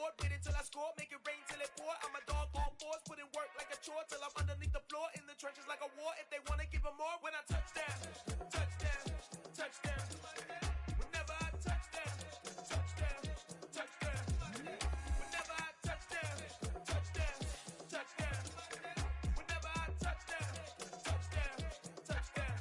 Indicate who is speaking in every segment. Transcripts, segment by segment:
Speaker 1: board, beat it till I score, make it rain till it pour. I'm a dog on force, put in work like a chore till I'm underneath the floor, in the trenches like a war. If they wanna give them more, when I touch down, touchdown, touchdown. Whenever I touch down, touchdown, touchdown. Whenever I touch down, touchdown, touchdown. Whenever I touch down, touchdown, touchdown.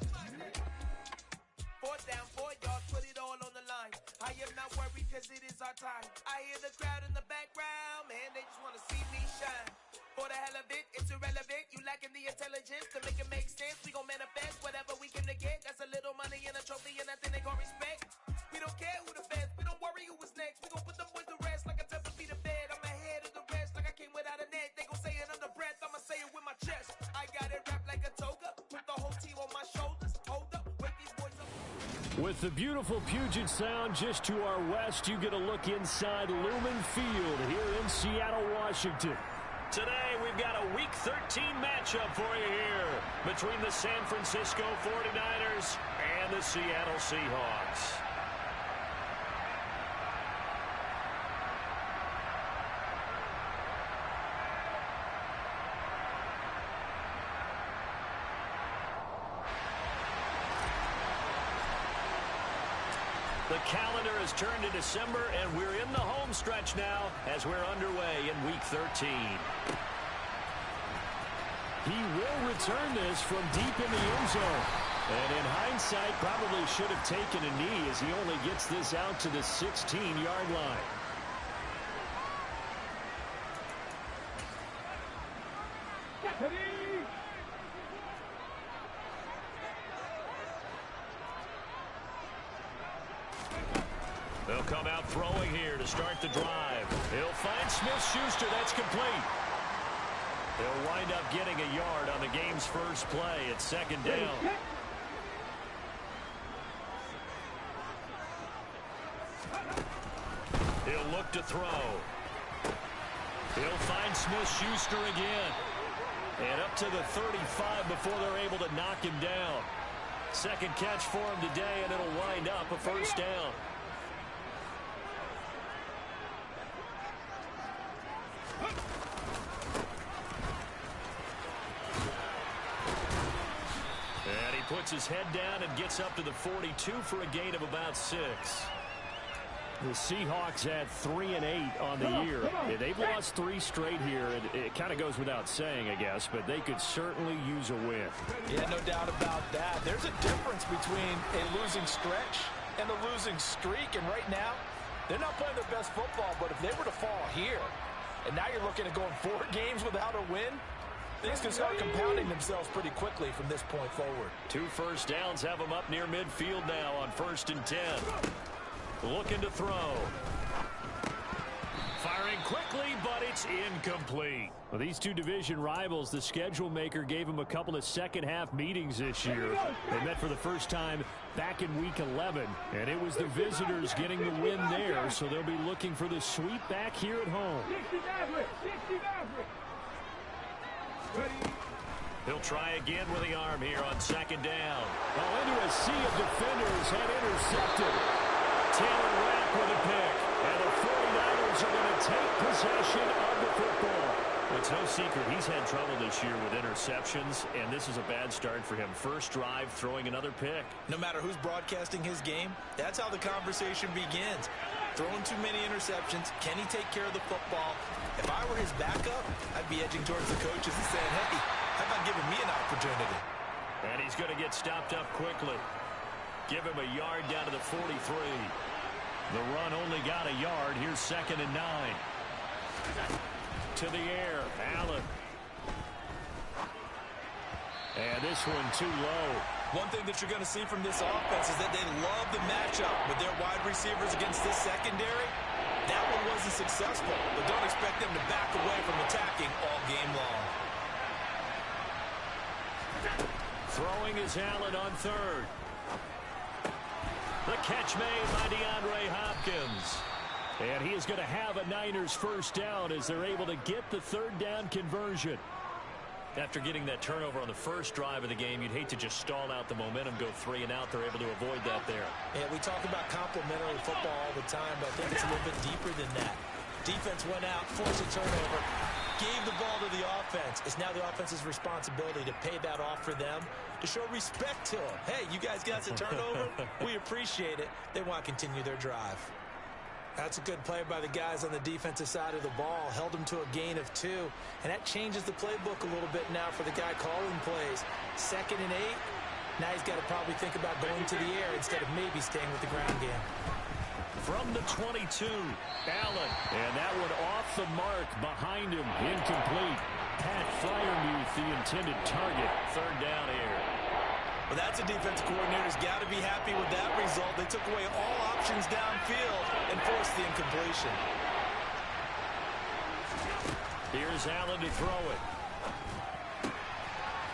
Speaker 1: Fourth down, 4 yards, put it all on the line. I am not worried cause it is our time. I hear the crowd in the background, man, they just wanna see me shine. For the hell of it, it's irrelevant. You lacking the intelligence to make it make sense. We gon' manifest whatever we came to get. That's a little money and a trophy and nothing they gon' respect. We don't care who the best, we don't worry who was next. We gon' put them boys to rest like a 10 feet of bed. I'm ahead of the rest like I came without a net. They gon' say it under breath, I'ma say it with my chest. I got it wrapped like a toga, put the whole team on my shoulders. Hold up, wake these boys up.
Speaker 2: With the beautiful Puget Sound just to our west, you get a look inside Lumen Field here in Seattle, Washington.
Speaker 3: Today, we've got a Week 13 matchup for you here between the San Francisco 49ers and the Seattle Seahawks. The calendar has turned to December, and we're in the home stretch now as we're underway in Week 13.
Speaker 2: He will return this from deep in the end zone. And in hindsight, probably should have taken a knee as he only gets this out to the 16-yard line.
Speaker 3: They'll come out throwing here to start the drive. He'll find Smith-Schuster. That's complete. They'll wind up getting a yard on the game's first play at second down. He'll look to throw. He'll find Smith-Schuster again. And up to the 35 before they're able to knock him down. Second catch for him today, and it'll wind up a first down. And he puts his head down and gets up to the 42 for a gain of about 6.
Speaker 2: The Seahawks at 3-8 on the year. They've lost 3 straight here. It kind of goes without saying, I guess, but they could certainly use a win.
Speaker 4: Yeah, no doubt about that. There's a difference between a losing stretch and a losing streak, and right now, they're not playing their best football, but if they were to fall here, and now you're looking at going 4 games without a win, things can start compounding themselves pretty quickly from this point forward.
Speaker 3: 2 first downs have them up near midfield now on 1st and 10. Looking to throw. Firing quickly, but it's incomplete.
Speaker 2: Well, these two division rivals, the schedule maker gave them a couple of second-half meetings this year. They met for the first time back in Week 11, and it was the visitors getting the win there, so they'll be looking for the sweep back here at home.
Speaker 3: He'll try again with the arm here on 2nd down.
Speaker 2: Well, into a sea of defenders and intercepted.
Speaker 3: Taylor Rapp with a pick.
Speaker 2: And the 49ers are going to take possession of the football.
Speaker 3: It's no secret he's had trouble this year with interceptions, and this is a bad start for him. First drive, throwing another pick.
Speaker 4: No matter who's broadcasting his game, that's how the conversation begins. Throwing too many interceptions, can he take care of the football? If I were his backup, I'd be edging towards the coaches and saying, hey, how about giving me an opportunity?
Speaker 3: And he's going to get stopped up quickly. Give him a yard down to the 43. The run only got a yard. Here's 2nd and 9. To the air, Allen. And this one too low.
Speaker 4: One thing that you're going to see from this offense is that they love the matchup with their wide receivers against this secondary. That one wasn't successful, but don't expect them to back away from attacking all game long.
Speaker 3: Throwing is Allen on 3rd. The catch made by DeAndre Hopkins.
Speaker 2: And he is going to have a Niners first down as they're able to get the 3rd down conversion.
Speaker 3: After getting that turnover on the first drive of the game, you'd hate to just stall out the momentum, go 3 and out. They're able to avoid that there.
Speaker 4: Yeah, we talk about complementary football all the time, but I think it's a little bit deeper than that. Defense went out, forced a turnover, gave the ball to the offense. It's now the offense's responsibility to pay that off for them, to show respect to them. Hey, you guys got the turnover? We appreciate it. They want to continue their drive. That's a good play by the guys on the defensive side of the ball. Held them to a gain of 2. And that changes the playbook a little bit now for the guy calling plays. 2nd and 8. Now he's got to probably think about going to the air instead of maybe staying with the ground game.
Speaker 2: From the 22, Allen. And that one off the mark behind him. Incomplete. Pat Freiermuth, the intended target. 3rd down here.
Speaker 4: Well, that's a defensive coordinator's got to be happy with that result. They took away all options downfield and forced the incompletion.
Speaker 2: Here's Allen to throw it.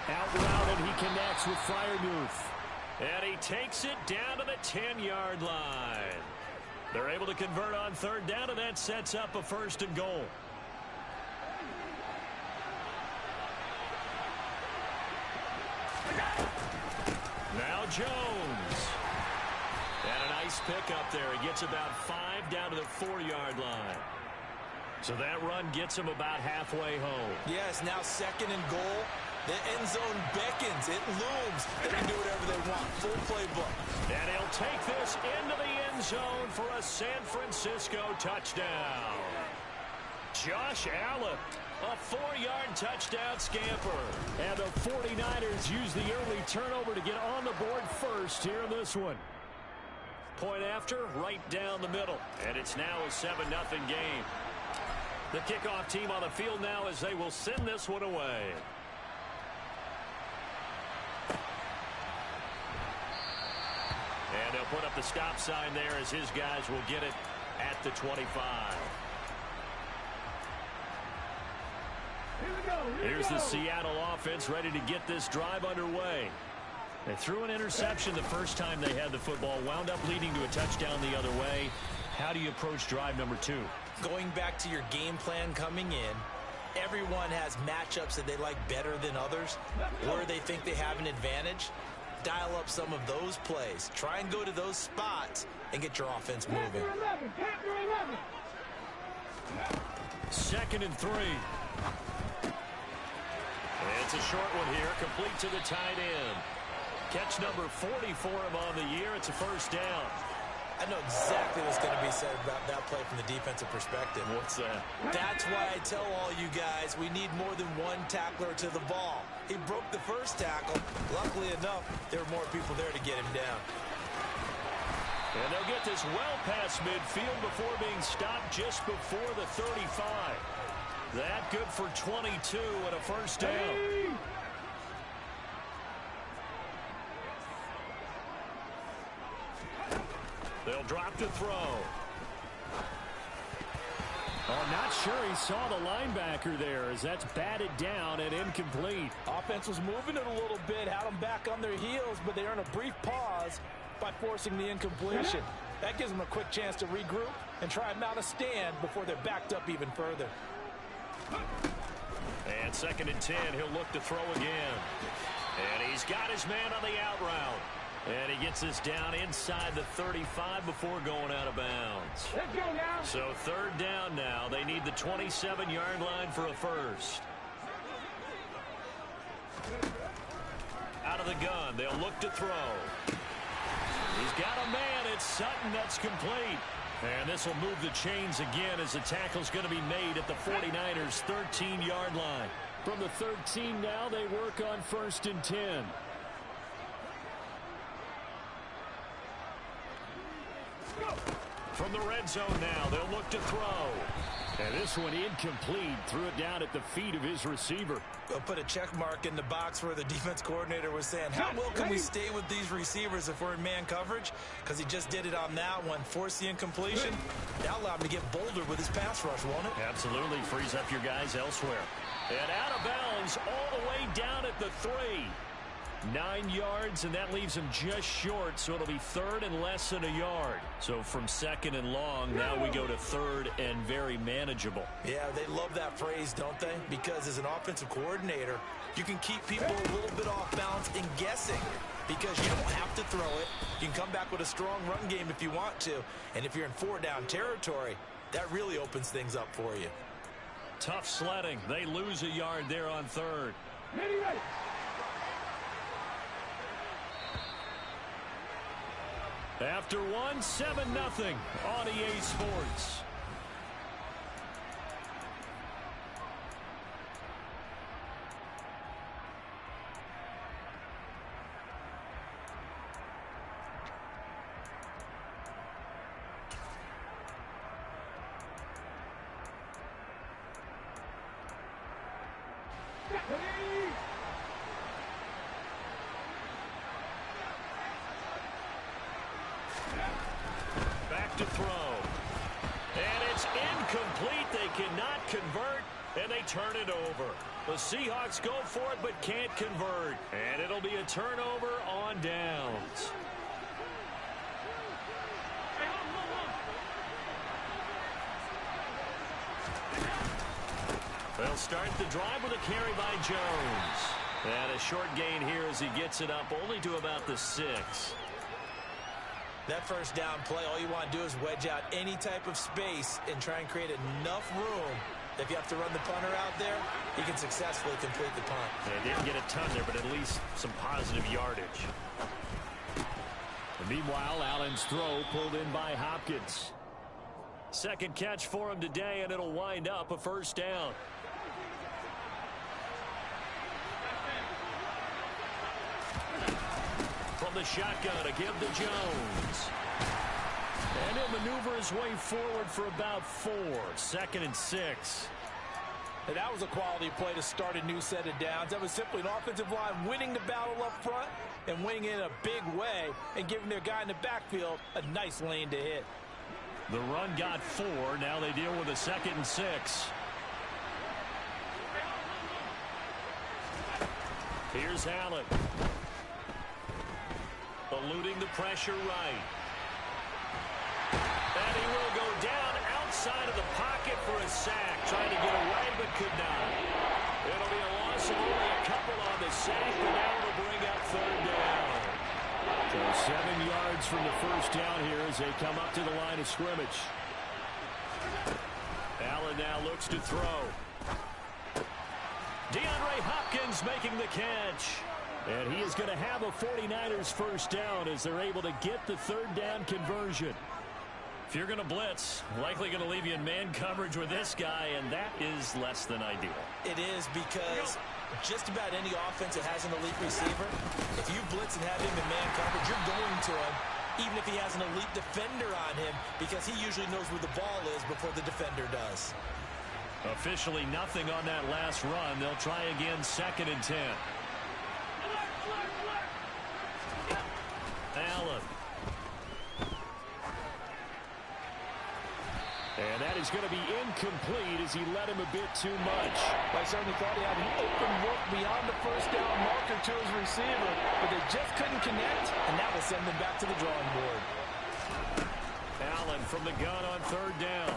Speaker 2: Out route, and he connects with Freiermuth. And he takes it down to the 10-yard line. They're able to convert on 3rd down, and that sets up a 1st and goal. Now Jones. And a nice pickup there. He gets about 5 down to the 4-yard line. So that run gets him about halfway home.
Speaker 4: Yes, now 2nd and goal. The end zone beckons. It looms. They can do whatever they want. Full playbook.
Speaker 2: And he'll take this into the end zone for a San Francisco touchdown. Josh Allen, a 4-yard touchdown scamper. And the 49ers use the early turnover to get on the board first here in this one. Point after, right down the middle. And it's now a 7-0 game. The kickoff team on the field now as they will send this one away. And they'll put up the stop sign there as his guys will get it at the 25. Here's the Seattle offense ready to get this drive underway. They threw an interception the first time they had the football, wound up leading to a touchdown the other way. How do you approach drive number 2?
Speaker 4: Going back to your game plan coming in, everyone has matchups that they like better than others, where they think they have an advantage. Dial up some of those plays. Try and go to those spots and get your offense moving.
Speaker 2: 2nd and 3. It's a short one here, complete to the tight end. Catch number 40 for him on the year. It's a 1st down.
Speaker 4: I know exactly what's going to be said about that play from the defensive perspective.
Speaker 2: What's that?
Speaker 4: That's why I tell all you guys we need more than one tackler to the ball. He broke the first tackle. Luckily enough, there were more people there to get him down.
Speaker 2: And they'll get this well past midfield before being stopped just before the 35. That good for 22 and a 1st down. They'll drop to throw. Oh, not sure he saw the linebacker there as that's batted down and incomplete.
Speaker 4: Offense was moving it a little bit, had them back on their heels, but they earned a brief pause by forcing the incompletion. That gives them a quick chance to regroup and try and mount a stand before they're backed up even further.
Speaker 2: And 2nd and 10, he'll look to throw again. And he's got his man on the out route. And he gets this down inside the 35 before going out of bounds.
Speaker 5: Let's go now.
Speaker 2: So 3rd down now. They need the 27-yard line for a 1st. Out of the gun. They'll look to throw. He's got a man. It's Sutton. That's complete. And this will move the chains again as the tackle's going to be made at the 49ers' 13-yard line. From the 13 now, they work on 1st and 10. From the red zone now, they'll look to throw. And this one incomplete. Threw it down at the feet of his receiver.
Speaker 4: They'll put a check mark in the box where the defense coordinator was saying, how well can we stay with these receivers if we're in man coverage? Because he just did it on that one. Forced the incompletion. That allowed him to get bolder with his pass rush, won't it?
Speaker 2: Absolutely. Frees up your guys elsewhere. And out of bounds all the way down at the 3. 9 yards, and that leaves him just short, so it'll be 3rd and less than a yard. So from 2nd and long, now we go to 3rd and very manageable.
Speaker 4: Yeah, they love that phrase, don't they? Because as an offensive coordinator, you can keep people a little bit off balance and guessing because you don't have to throw it. You can come back with a strong run game if you want to, and if you're in 4-down territory, That really opens things up for you.
Speaker 3: Tough sledding. They lose a yard there on third. After one, 7-0 on EA Sports. Back to throw. And it's incomplete. They cannot convert, and they turn it over. The Seahawks go for it but can't convert. And it'll be a turnover on downs. They'll start the drive with a carry by Jones. And a short gain here as he gets it up only to about the 6.
Speaker 4: That first down play, all you want to do is wedge out any type of space and try and create enough room. If you have to run the punter out there, he can successfully complete the punt.
Speaker 3: They didn't get a ton there, but at least some positive yardage.
Speaker 2: And meanwhile, Allen's throw pulled in by Hopkins.
Speaker 3: Second catch for him today, and it'll wind up a first down. From the shotgun to give to Jones. And he'll maneuver his way forward for about 4. 2nd and 6.
Speaker 4: And that was a quality play to start a new set of downs. That was simply an offensive line winning the battle up front and winning it in a big way and giving their guy in the backfield a nice lane to hit.
Speaker 3: The run got 4. Now they deal with a 2nd and 6. Here's Allen. Eluding the pressure right. And he will go down outside of the pocket for a sack. Trying to get away, but could not. It'll be a loss of only a couple on the sack, but now it'll bring up 3rd down.
Speaker 2: So 7 yards from the first down here as they come up to the line of scrimmage.
Speaker 3: Allen now looks to throw. DeAndre Hopkins making the catch.
Speaker 2: And he is going to have a 49ers first down as they're able to get the 3rd down conversion.
Speaker 3: If you're going to blitz, likely going to leave you in man coverage with this guy, and that is less than ideal.
Speaker 4: It is because just about any offense that has an elite receiver, if you blitz and have him in man coverage, you're going to him, even if he has an elite defender on him, because he usually knows where the ball is before the defender does.
Speaker 3: Officially nothing on that last run. They'll try again, 2nd and 10. Allen.
Speaker 2: And that is going to be incomplete as he led him a bit too much.
Speaker 4: I certainly thought he had an open look beyond the first down marker to his receiver, but they just couldn't connect, and that will send them back to the drawing board.
Speaker 3: Allen from the gun on 3rd down.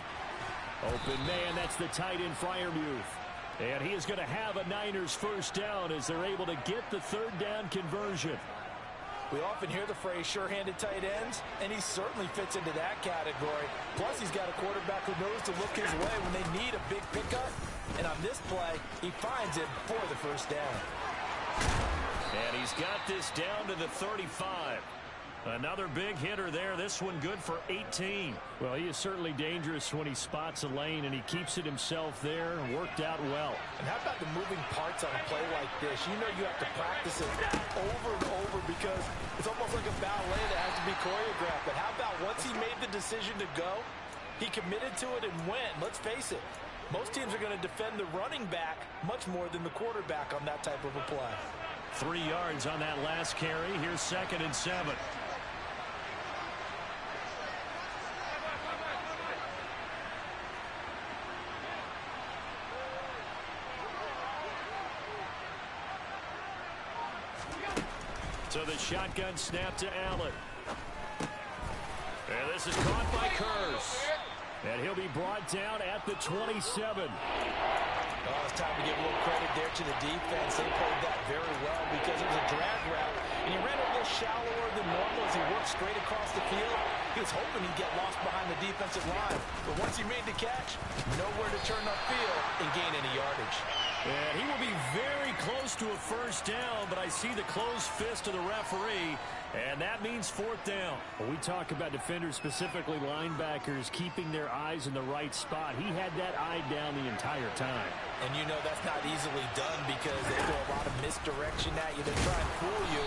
Speaker 2: Open man, that's the tight end Freiermuth.
Speaker 3: And he is going to have a Niners first down as they're able to get the 3rd down conversion.
Speaker 4: We often hear the phrase sure-handed tight ends, and he certainly fits into that category. Plus, he's got a quarterback who knows to look his way when they need a big pickup. And on this play, he finds it for the first down.
Speaker 3: And he's got this down to the 35. Another big hitter there. This one good for 18.
Speaker 2: Well, he is certainly dangerous when he spots a lane, and he keeps it himself there. Worked out well.
Speaker 4: And how about the moving parts on a play like this? You know you have to practice it over and over because it's almost like a ballet that has to be choreographed. But how about once he made the decision to go, he committed to it and went. Let's face it, most teams are going to defend the running back much more than the quarterback on that type of a play.
Speaker 3: 3 yards on that last carry. Here's 2nd and 7. So the shotgun snap to Allen. And this is caught by Curse.
Speaker 2: And he'll be brought down at the 27.
Speaker 4: Oh, it's time to give a little credit there to the defense. They played that very well because it was a drag route. And he ran a little shallower than normal as he worked straight across the field. He was hoping he'd get lost behind the defensive line. But once he made the catch, nowhere to turn upfield and gain any yardage.
Speaker 3: And he will be very close to a first down, but I see the closed fist of the referee, and that means fourth down.
Speaker 2: When we talk about defenders, specifically linebackers, keeping their eyes in the right spot, he had that eye down the entire time.
Speaker 4: And you know that's not easily done because they throw a lot of misdirection at you. They try and fool you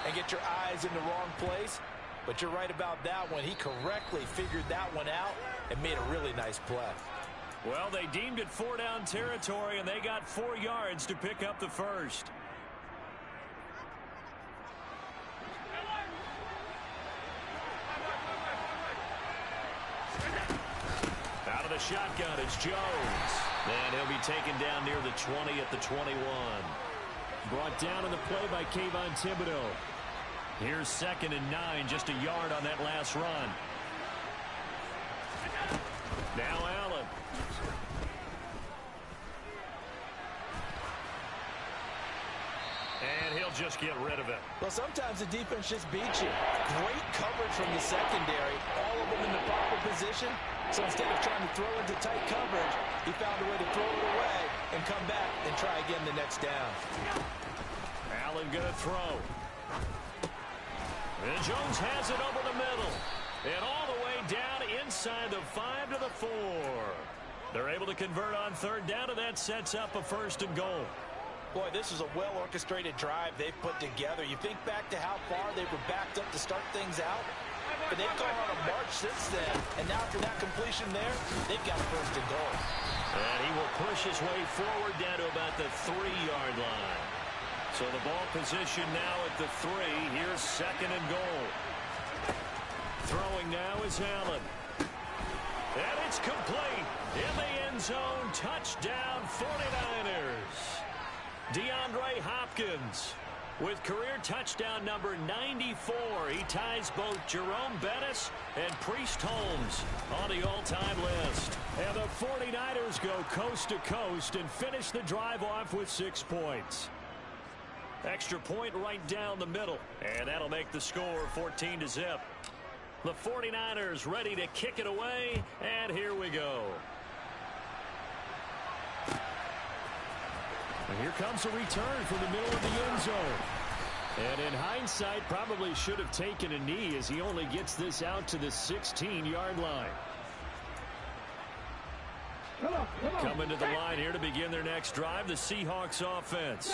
Speaker 4: and get your eyes in the wrong place. But you're right about that one. He correctly figured that one out and made a really nice play.
Speaker 3: Well, they deemed it 4-down territory, and they got 4 yards to pick up the first. Out of the shotgun, it's Jones. And he'll be taken down near the 20 at the 21.
Speaker 2: Brought down on the play by Kayvon Thibodeau.
Speaker 3: Here's 2nd and 9, just a yard on that last run. Now Allen. And he'll just get rid of it.
Speaker 4: Well, sometimes the defense just beats you. Great coverage from the secondary. All of them in the proper position. So instead of trying to throw into tight coverage, he found a way to throw it away and come back and try again the next down.
Speaker 3: Allen going to throw. And Jones has it over the middle. And all the way down inside the 5 to the 4. They're able to convert on 3rd down, and that sets up a 1st and goal.
Speaker 4: Boy, this is a well-orchestrated drive they've put together. You think back to how far they were backed up to start things out. But they've gone on a march since then. And now after that completion there, they've got a 1st and goal.
Speaker 3: And he will push his way forward down to about the 3-yard line. So the ball position now at the 3. Here's 2nd and goal. Throwing now is Allen. And it's complete. In the end zone. Touchdown 49ers. DeAndre Hopkins with career touchdown number 94. He ties both Jerome Bettis and Priest Holmes on the all-time list. And the 49ers go coast to coast and finish the drive off with 6 points. Extra point right down the middle. And that'll make the score 14-0. The 49ers ready to kick it away. And here we go.
Speaker 2: And here comes a return from the middle of the end zone. And in hindsight, probably should have taken a knee as he only gets this out to the 16-yard line.
Speaker 3: Coming to the line here to begin their next drive, the Seahawks offense.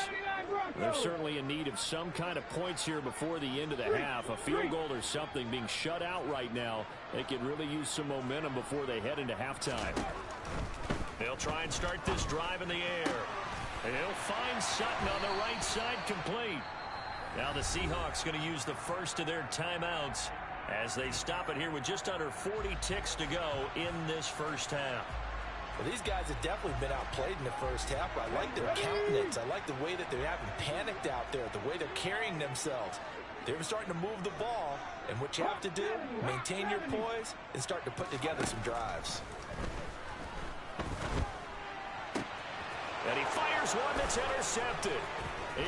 Speaker 2: They're certainly in need of some kind of points here before the end of the half. A field goal or something. Being shut out right now, they could really use some momentum before they head into halftime.
Speaker 3: They'll try and start this drive in the air. He'll find Sutton on the right side, complete. Now the Seahawks going to use the first of their timeouts as they stop it here with just under 40 ticks to go in this first half.
Speaker 4: Well, these guys have definitely been outplayed in the first half. I like their countenance. I like the way that they haven't panicked out there, the way they're carrying themselves. They're starting to move the ball, and what you have to do, maintain your poise and start to put together some drives.
Speaker 2: And he fires one that's intercepted.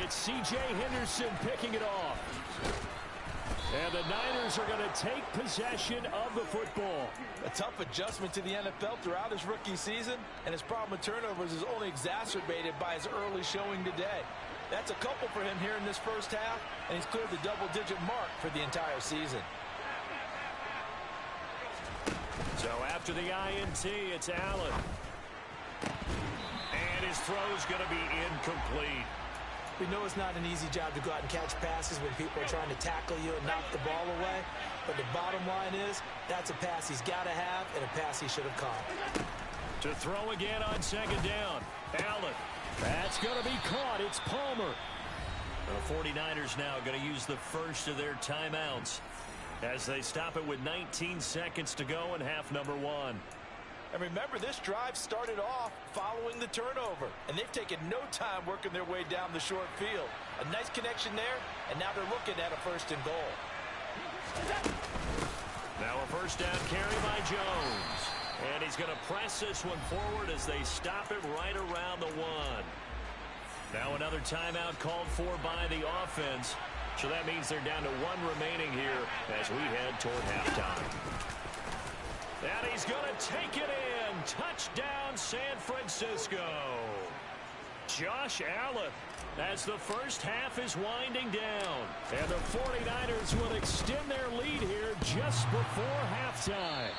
Speaker 2: It's C.J. Henderson picking it off. And the Niners are going to take possession of the football.
Speaker 4: A tough adjustment to the NFL throughout his rookie season, and his problem with turnovers is only exacerbated by his early showing today. That's a couple for him here in this first half, and he's cleared the double-digit mark for the entire season.
Speaker 3: So after the INT, it's Allen. And his throw's going to be incomplete.
Speaker 5: We know it's not an easy job to go out and catch passes when people are trying to tackle you and knock the ball away. But the bottom line is, that's a pass he's got to have and a pass he should have caught.
Speaker 3: To throw again on 2nd down. Allen.
Speaker 2: That's going to be caught. It's Palmer.
Speaker 3: The 49ers now going to use the first of their timeouts as they stop it with 19 seconds to go in half number 1.
Speaker 4: And remember, this drive started off following the turnover, and they've taken no time working their way down the short field. A nice connection there, and now they're looking at a 1st and goal.
Speaker 3: Now a 1st down carry by Jones. And he's going to press this one forward as they stop it right around the 1. Now another timeout called for by the offense So that means they're down to 1 remaining here as we head toward halftime. And he's going to take it in. Touchdown, San Francisco. Josh Allen, as the first half is winding down. And the 49ers will extend their lead here just before halftime.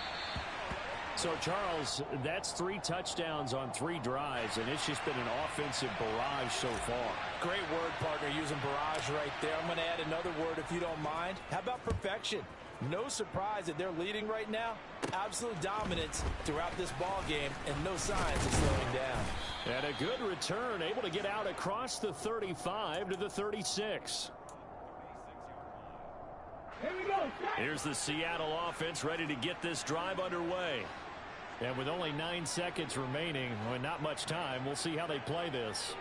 Speaker 3: So, Charles, that's 3 touchdowns on 3 drives, and it's just been an offensive barrage so far.
Speaker 5: Great word, partner, using barrage right there. I'm going to add another word if you don't mind. How about perfection? No surprise that they're leading right now. Absolute dominance throughout this ball game, and no signs of slowing down.
Speaker 2: And a good return, able to get out across the 35 to the 36.
Speaker 1: Here we go.
Speaker 3: Here's the Seattle offense ready to get this drive underway.
Speaker 2: And with only 9 seconds remaining, well, not much time, we'll see how they play this.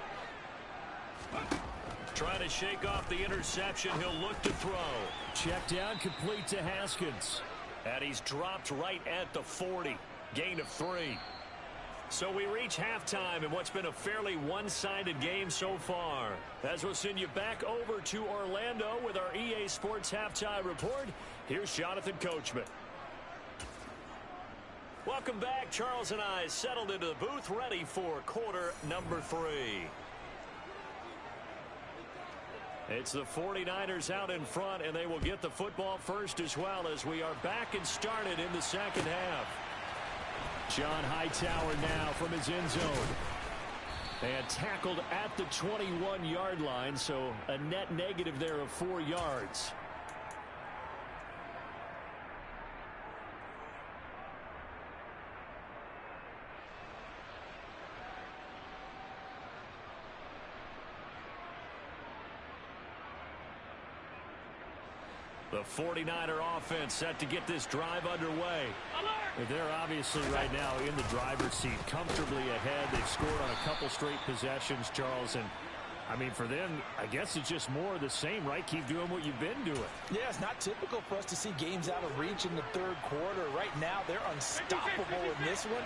Speaker 3: Trying to shake off the interception. He'll look to throw.
Speaker 2: Check down, complete to Haskins.
Speaker 3: And he's dropped right at the 40. Gain of 3. So we reach halftime in what's been a fairly one-sided game so far. As we'll send you back over to Orlando with our EA Sports Halftime Report, here's Jonathan Coachman. Welcome back. Charles and I settled into the booth ready for quarter number 3. It's the 49ers out in front, and they will get the football first as well as we are back and started in the second half.
Speaker 2: John Hightower now from his end zone. And tackled at the 21-yard line, so a net negative there of 4 yards.
Speaker 3: The 49er offense set to get this drive underway.
Speaker 2: They're obviously right now in the driver's seat, comfortably ahead. They've scored on a couple straight possessions, Charles. And, I mean, for them, I guess it's just more of the same, right? Keep doing what you've been doing.
Speaker 5: Yeah, it's not typical for us to see games out of reach in the third quarter. Right now, they're unstoppable in this one.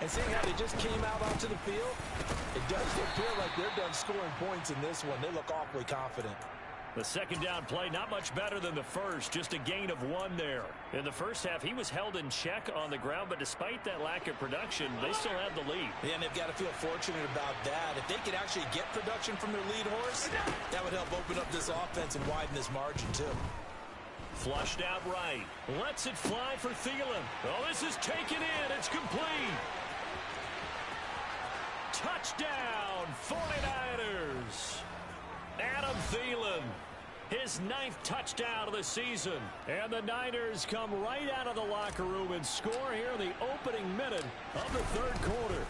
Speaker 5: And seeing how they just came out onto the field, it does appear like they're done scoring points in this one. They look awfully confident.
Speaker 3: The second down play, not much better than the first, just a gain of 1 there. In the first half, he was held in check on the ground, but despite that lack of production, they still have the lead.
Speaker 5: Yeah, and they've got to feel fortunate about that. If they could actually get production from their lead horse, that would help open up this offense and widen this margin, too.
Speaker 3: Flushed out right. Lets it fly for Thielen. Oh, this is taken in. It's complete. Touchdown, 49ers. Adam Thielen, his 9th touchdown of the season. And the Niners come right out of the locker room and score here in the opening minute of the third quarter.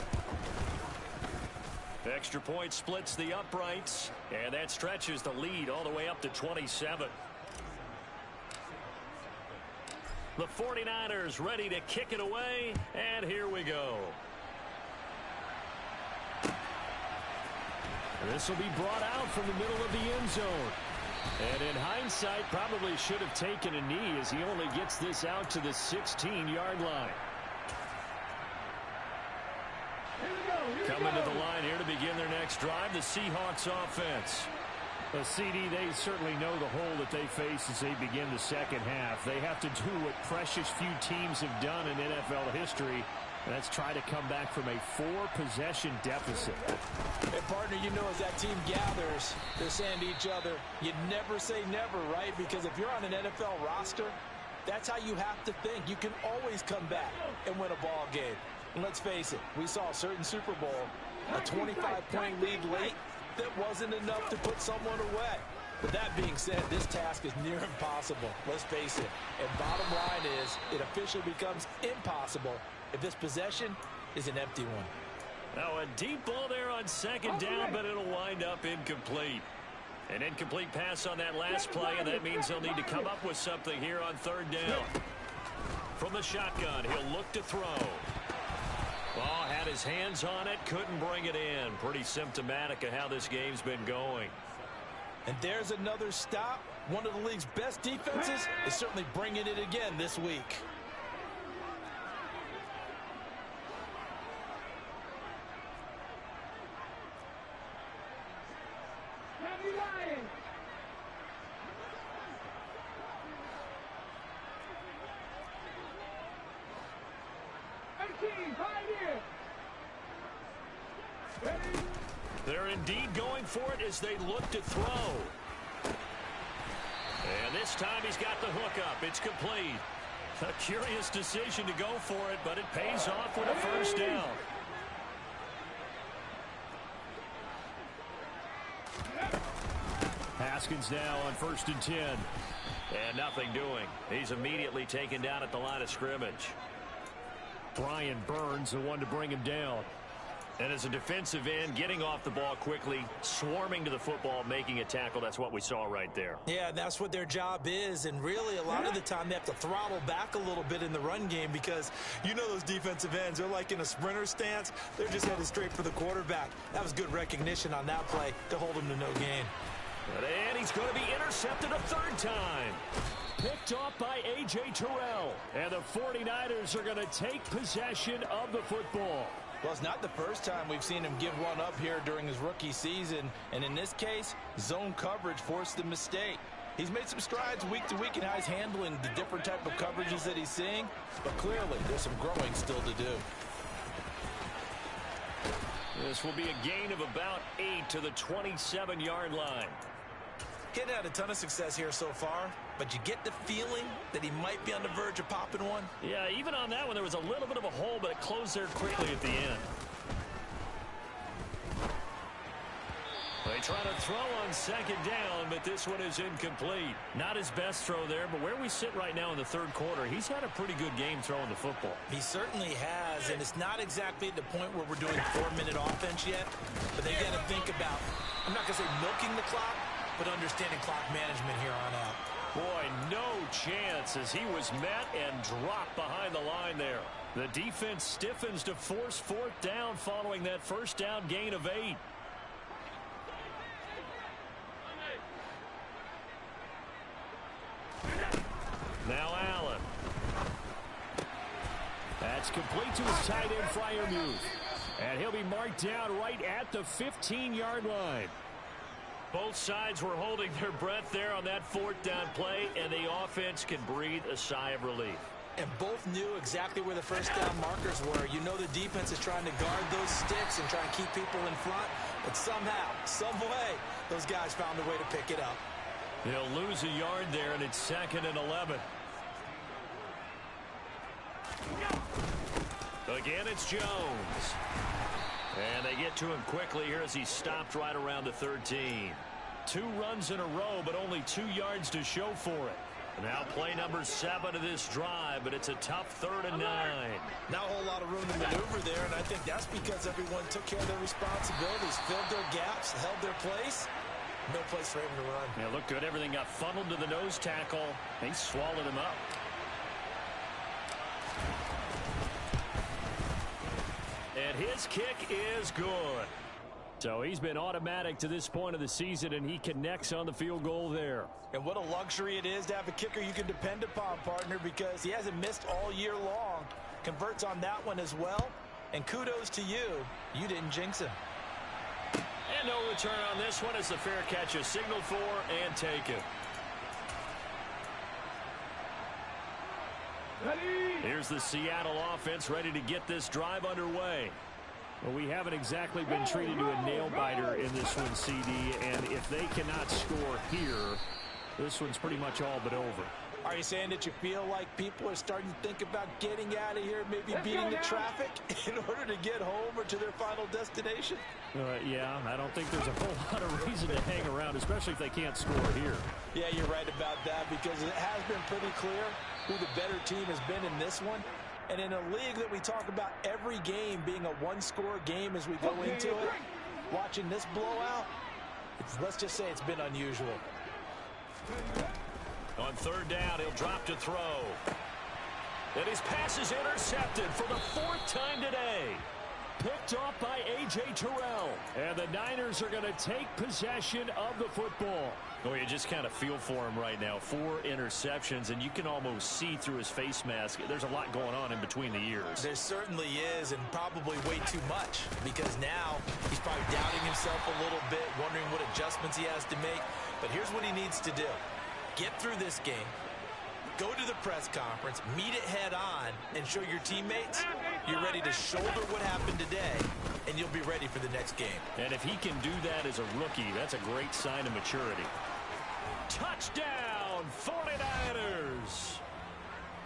Speaker 3: Extra point splits the uprights, and that stretches the lead all the way up to 27. The 49ers ready to kick it away, and here we go.
Speaker 2: This will be brought out from the middle of the end zone. And in hindsight, probably should have taken a knee as he only gets this out to the 16-yard line. Coming to the line here to begin their next drive, the Seahawks offense. CD, they certainly know the hole that they face as they begin the second half. They have to do what precious few teams have done in NFL history. That's try to come back from a 4-possession deficit.
Speaker 5: Hey, partner, you know as that team gathers, they're saying to each other, you never say never, right? Because if you're on an NFL roster, that's how you have to think. You can always come back and win a ball game. And let's face it, we saw a certain Super Bowl, a 25-point lead late that wasn't enough to put someone away. But that being said, this task is near impossible. Let's face it. And bottom line is, it officially becomes impossible if this possession is an empty one.
Speaker 3: Now a deep ball there on second down, but it'll wind up incomplete. An incomplete pass on that last play, and that means they'll need to come up with something here on third down. From the shotgun, he'll look to throw. Ball had his hands on it, couldn't bring it in. Pretty symptomatic of how this game's been going.
Speaker 5: And there's another stop. One of the league's best defenses is certainly bringing it again this week.
Speaker 3: indeed going for it as they look to throw. And this time he's got the hook up. It's complete. A curious decision to go for it, but it pays off with a first down.
Speaker 2: Haskins now on 1st and 10.
Speaker 3: And nothing doing. He's immediately taken down at the line of scrimmage.
Speaker 2: Brian Burns, the one to bring him down.
Speaker 3: And as a defensive end, getting off the ball quickly, swarming to the football, making a tackle, that's what we saw right there.
Speaker 5: Yeah, that's what their job is, and really a lot of the time they have to throttle back a little bit in the run game because you know those defensive ends, they're like in a sprinter stance. They're just headed straight for the quarterback. That was good recognition on that play to hold him to no gain.
Speaker 3: And he's going to be intercepted a third time.
Speaker 2: Picked off by A.J. Terrell. And the 49ers are going to take possession of the football.
Speaker 5: Well, it's not the first time we've seen him give one up here during his rookie season. And in this case, zone coverage forced the mistake. He's made some strides week to week in how he's handling the different type of coverages that he's seeing. But clearly, there's some growing still to do.
Speaker 3: This will be a gain of about 8 to the 27-yard line.
Speaker 5: He's had a ton of success here so far, but you get the feeling that he might be on the verge of popping one.
Speaker 3: Yeah, even on that one, there was a little bit of a hole, but it closed there quickly at the end. They try to throw on 2nd down, but this one is incomplete. Not his best throw there, but where we sit right now in the 3rd quarter, he's had a pretty good game throwing the football.
Speaker 5: He certainly has, and it's not exactly at the point where we're doing 4-minute offense yet, but they got to think about, I'm not going to say milking the clock, but understanding clock management here on out.
Speaker 3: Boy, no chance as he was met and dropped behind the line there. The defense stiffens to force 4th down following that first down gain of 8. Now Allen.
Speaker 2: That's complete to his tight end, Freiermuth. And he'll be marked down right at the 15-yard line.
Speaker 3: Both sides were holding their breath there on that 4th down play, and the offense can breathe a sigh of relief.
Speaker 5: And both knew exactly where the first down markers were. You know the defense is trying to guard those sticks and try and keep people in front, but somehow, some way, those guys found a way to pick it up.
Speaker 3: They'll lose a yard there, and it's 2nd and 11. Again, it's Jones. And they get to him quickly here as he stopped right around the 13. 2 runs in a row, but only 2 yards to show for it. Now play number 7 of this drive, but it's a tough 3rd and 9.
Speaker 5: Not a whole lot of room to maneuver there, and I think that's because everyone took care of their responsibilities, filled their gaps, held their place. No place for him to run.
Speaker 3: Yeah, looked good. Everything got funneled to the nose tackle. He swallowed him up. And his kick is good.
Speaker 2: So he's been automatic to this point of the season, and he connects on the field goal there.
Speaker 5: And what a luxury it is to have a kicker you can depend upon, partner, because he hasn't missed all year long. Converts on that one as well. And kudos to you. You didn't jinx him.
Speaker 3: And no return on this one as the fair catch is signaled for and taken. Here's the Seattle offense ready to get this drive underway.
Speaker 2: Well, we haven't exactly been treated to a nail-biter in this one, CD, and if they cannot score here, this one's pretty much all but over.
Speaker 5: Are you saying that you feel like people are starting to think about getting out of here, maybe beating the traffic in order to get home or to their final destination?
Speaker 2: Yeah, I don't think there's a whole lot of reason to hang around, especially if they can't score here.
Speaker 5: Yeah, you're right about that because it has been pretty clear who the better team has been in this one. And in a league that we talk about every game being a one-score game as we go into it, watching this blowout, let's just say it's been unusual.
Speaker 3: On 3rd down, he'll drop to throw. And his pass is intercepted for the 4th time today.
Speaker 2: Picked off by A.J. Terrell. And the Niners are going to take possession of the football.
Speaker 3: Oh, you just kind of feel for him right now. 4 interceptions, and you can almost see through his face mask. There's a lot going on in between the ears.
Speaker 5: There certainly is, and probably way too much, because now he's probably doubting himself a little bit, wondering what adjustments he has to make. But here's what he needs to do. Get through this game, go to the press conference, meet it head on, and show your teammates you're ready to shoulder what happened today and you'll be ready for the next game.
Speaker 3: And if he can do that as a rookie, that's a great sign of maturity. Touchdown, 49ers!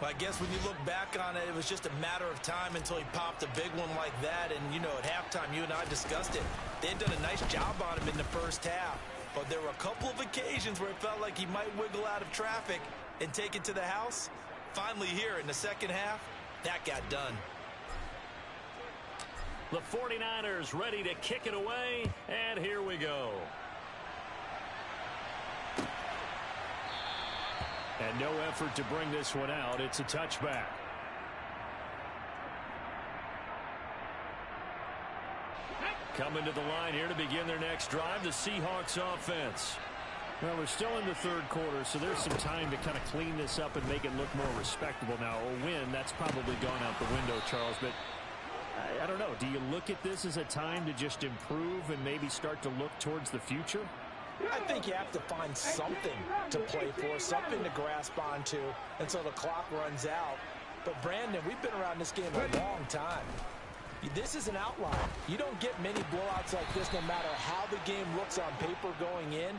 Speaker 5: Well, I guess when you look back on it, it was just a matter of time until he popped a big one like that. And, you know, at halftime, you and I discussed it. They had done a nice job on him in the first half. But there were a couple of occasions where it felt like he might wiggle out of traffic and take it to the house. Finally here in the second half, that got done.
Speaker 3: The 49ers ready to kick it away, and here we go. And no effort to bring this one out. It's a touchback. Coming to the line here to begin their next drive, the Seahawks offense.
Speaker 2: Well, we're still in the third quarter, so there's some time to kind of clean this up and make it look more respectable now. A win, that's probably gone out the window, Charles, but I don't know. Do you look at this as a time to just improve and maybe start to look towards the future?
Speaker 5: I think you have to find something to play for, something to grasp onto until the clock runs out. But, Brandon, we've been around this game a long time. This is an outlier. You don't get many blowouts like this no matter how the game looks on paper going in.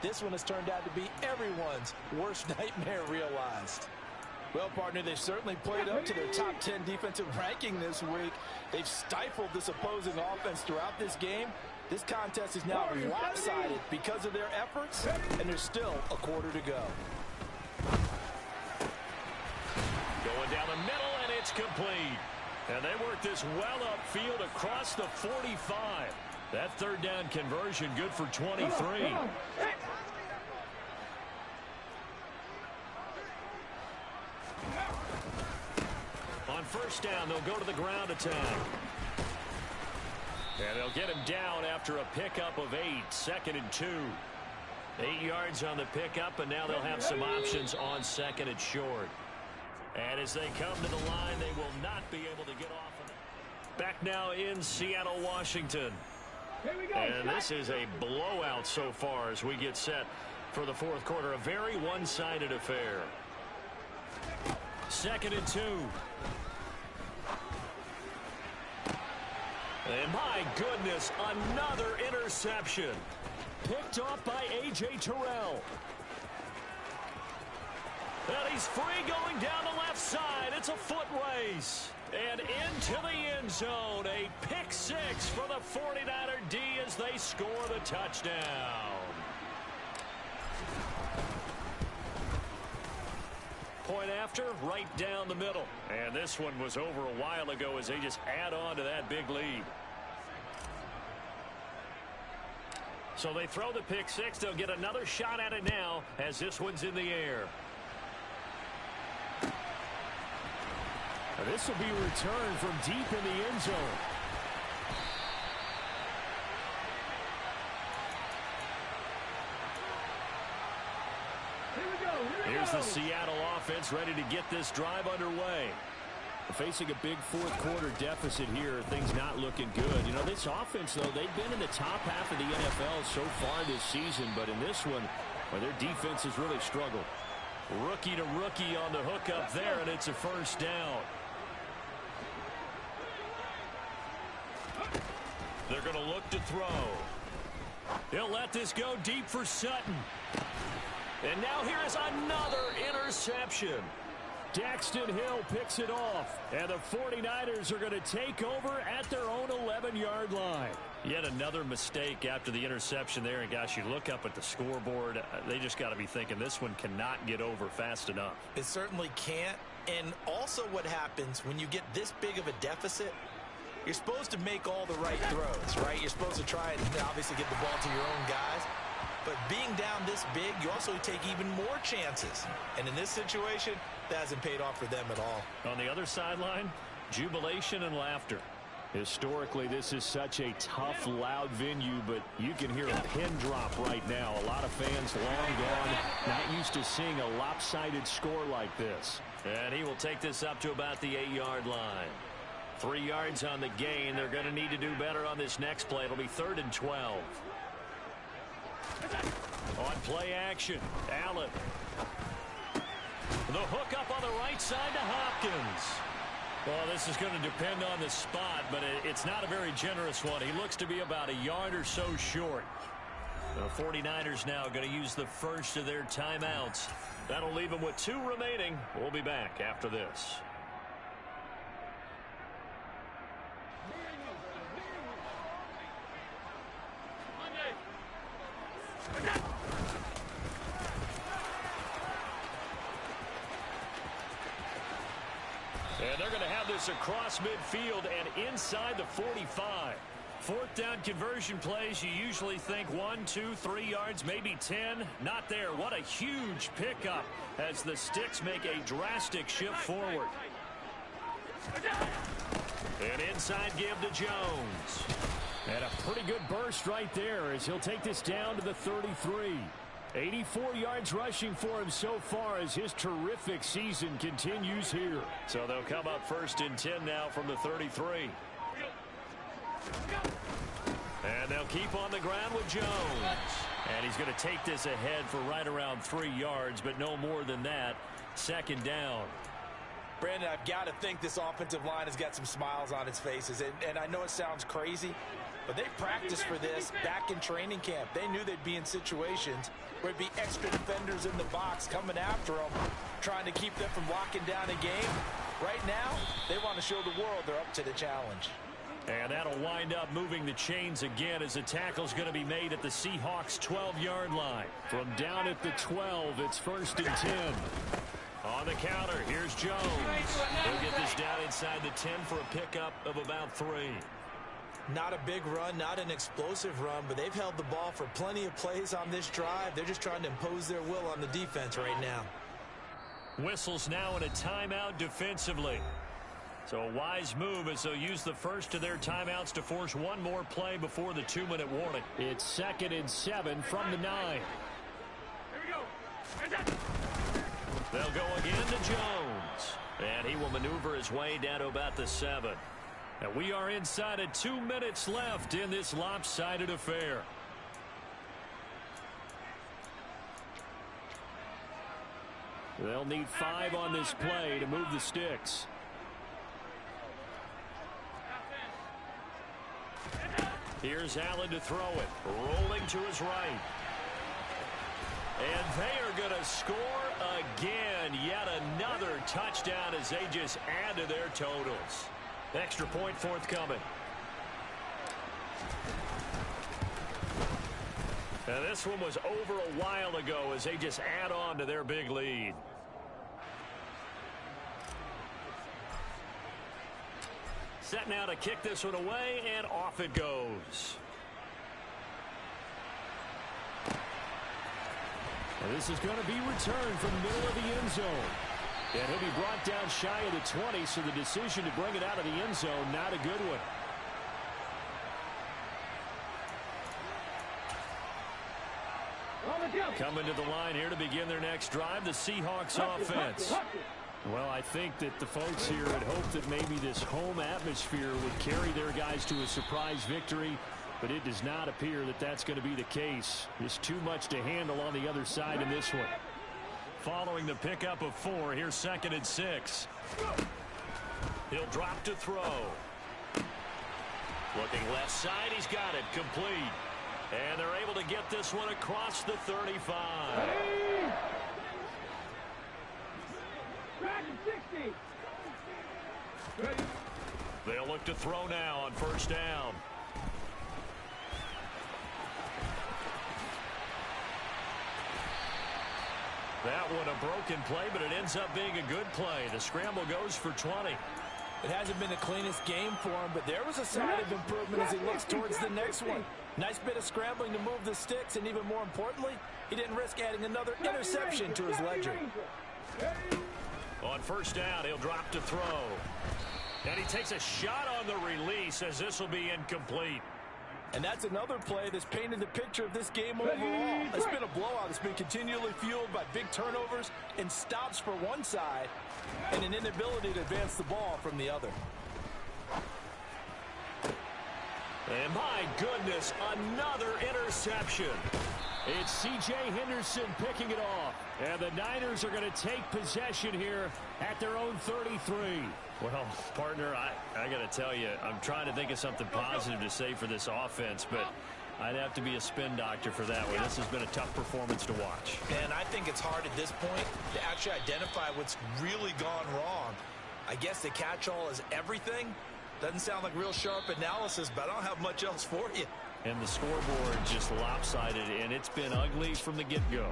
Speaker 5: This one has turned out to be everyone's worst nightmare realized. Well, partner, they've certainly played up to their top 10 defensive ranking this week. They've stifled this opposing offense throughout this game. This contest is now lopsided because of their efforts, and there's still a quarter to go.
Speaker 3: Going down the middle, and it's complete. And they work this well upfield across the 45. That third down conversion good for 23. On first down, they'll go to the ground attack. And they'll get him down after a pickup of 8, 2nd and 2. 8 yards on the pickup, and now they'll have some options on 2nd and short. And as they come to the line, they will not be able to get off of it. Back now in Seattle, Washington. And this is a blowout so far as we get set for the fourth quarter. A very one-sided affair. 2nd and 2. And my goodness, another interception. Picked off by A.J. Terrell. And he's free going down the left side. It's a foot race. And into the end zone. A pick six for the 49er D as they score the touchdown. Point after, right down the middle. And this one was over a while ago as they just add on to that big lead. So they throw the pick six. They'll get another shot at it now as this one's in the air.
Speaker 2: And this will be returned from deep in the end zone.
Speaker 3: Here's the Seattle offense ready to get this drive underway.
Speaker 2: Facing a big fourth quarter deficit here, things not looking good. You know, this offense, though, they've been in the top half of the NFL so far this season, but in this one, well, their defense has really struggled.
Speaker 3: Rookie to rookie on the hook up there, and it's a first down. They're going to look to throw. He'll let this go deep for Sutton. And now here is another interception.
Speaker 2: Daxton Hill picks it off, and the 49ers are going to take over at their own 11-yard line.
Speaker 3: Yet another mistake after the interception there, and gosh, you look up at the scoreboard, they just got to be thinking this one cannot get over fast enough.
Speaker 5: It certainly can't, and also what happens when you get this big of a deficit, you're supposed to make all the right throws, right? You're supposed to try and obviously get the ball to your own guys. But being down this big, you also take even more chances. And in this situation, that hasn't paid off for them at all.
Speaker 3: On the other sideline, jubilation and laughter.
Speaker 2: Historically, this is such a tough, loud venue, but you can hear a pin drop right now. A lot of fans long gone, not used to seeing a lopsided score like this.
Speaker 3: And he will take this up to about the 8-yard line. 3 yards on the gain. They're going to need to do better on this next play. It'll be 3rd and 12. On play action, Allen. The hook up on the right side to Hopkins. Well, this is going to depend on the spot, but it's not a very generous one. He looks to be about a yard or so short. The 49ers now going to use the first of their timeouts. That'll leave them with 2 remaining. We'll be back after this. And they're going to have this across midfield and inside the 45. 4th down conversion plays, you usually think 1, 2, 3 yards, maybe 10. Not there. What a huge pickup as the Sticks make a drastic shift forward. An inside give to Jones.
Speaker 2: And a pretty good burst right there as he'll take this down to the 33. 84 yards rushing for him so far as his terrific season continues here.
Speaker 3: So they'll come up 1st and 10 now from the 33. And they'll keep on the ground with Jones. And he's going to take this ahead for right around 3 yards, but no more than that. 2nd down.
Speaker 5: Brandon, I've got to think this offensive line has got some smiles on its faces. And I know it sounds crazy, but they practiced for this back in training camp. They knew they'd be in situations where it'd be extra defenders in the box coming after them, trying to keep them from locking down a game. Right now, they want to show the world they're up to the challenge.
Speaker 3: And that'll wind up moving the chains again as the tackle's going to be made at the Seahawks' 12-yard line.
Speaker 2: From down at the 12, it's 1st and 10.
Speaker 3: On the counter, here's Jones. He'll get this down inside the 10 for a pickup of about 3.
Speaker 5: Not a big run, not an explosive run, but they've held the ball for plenty of plays on this drive. They're just trying to impose their will on the defense right now.
Speaker 3: Whistles now in a timeout defensively. So a wise move as they'll use the first of their timeouts to force one more play before the 2-minute warning.
Speaker 2: It's 2nd and 7 from the 9.
Speaker 1: Here we go.
Speaker 3: They'll go again to Jones. And he will maneuver his way down to about the 7. And we are inside of 2 minutes left in this lopsided affair.
Speaker 2: They'll need 5 on this play to move the Sticks.
Speaker 3: Here's Allen to throw it. Rolling to his right. And they are going to score again. Yet another touchdown as they just add to their totals. Extra point forthcoming. Now this one was over a while ago as they just add on to their big lead. Set now to kick this one away, and off it goes.
Speaker 2: And this is going to be returned from the middle of the end zone. And he'll be brought down shy of the 20, so the decision to bring it out of the end zone, not a good one.
Speaker 3: Coming to the line here to begin their next drive, the Seahawks offense.
Speaker 2: Well, I think that the folks here had hoped that maybe this home atmosphere would carry their guys to a surprise victory, but it does not appear that that's going to be the case. Just too much to handle on the other side in this one.
Speaker 3: Following the pickup of 4, here's 2nd and 6. He'll drop to throw. Looking left side, he's got it, complete. And they're able to get this one across the 35. They'll look to throw now on 1st down. That one a broken play, but it ends up being a good play. The scramble goes for 20.
Speaker 5: It hasn't been the cleanest game for him, but there was a sign of improvement as he looks towards the next one. Nice bit of scrambling to move the sticks, and even more importantly, he didn't risk adding another interception to his ledger.
Speaker 3: On 1st down, he'll drop to throw. And he takes a shot on the release as this will be incomplete.
Speaker 5: And that's another play that's painted the picture of this game overall. It's been a blowout. It's been continually fueled by big turnovers and stops for one side and an inability to advance the ball from the other.
Speaker 3: And my goodness, another interception.
Speaker 2: It's C.J. Henderson picking it off. And the Niners are going to take possession here at their own 33.
Speaker 3: Well, partner, I got to tell you, I'm trying to think of something positive to say for this offense, but I'd have to be a spin doctor for that one. This has been a tough performance to watch.
Speaker 5: And I think it's hard at this point to actually identify what's really gone wrong. I guess the catch-all is everything. Doesn't sound like real sharp analysis, but I don't have much else for you.
Speaker 3: And the scoreboard just lopsided, and it's been ugly from the get-go.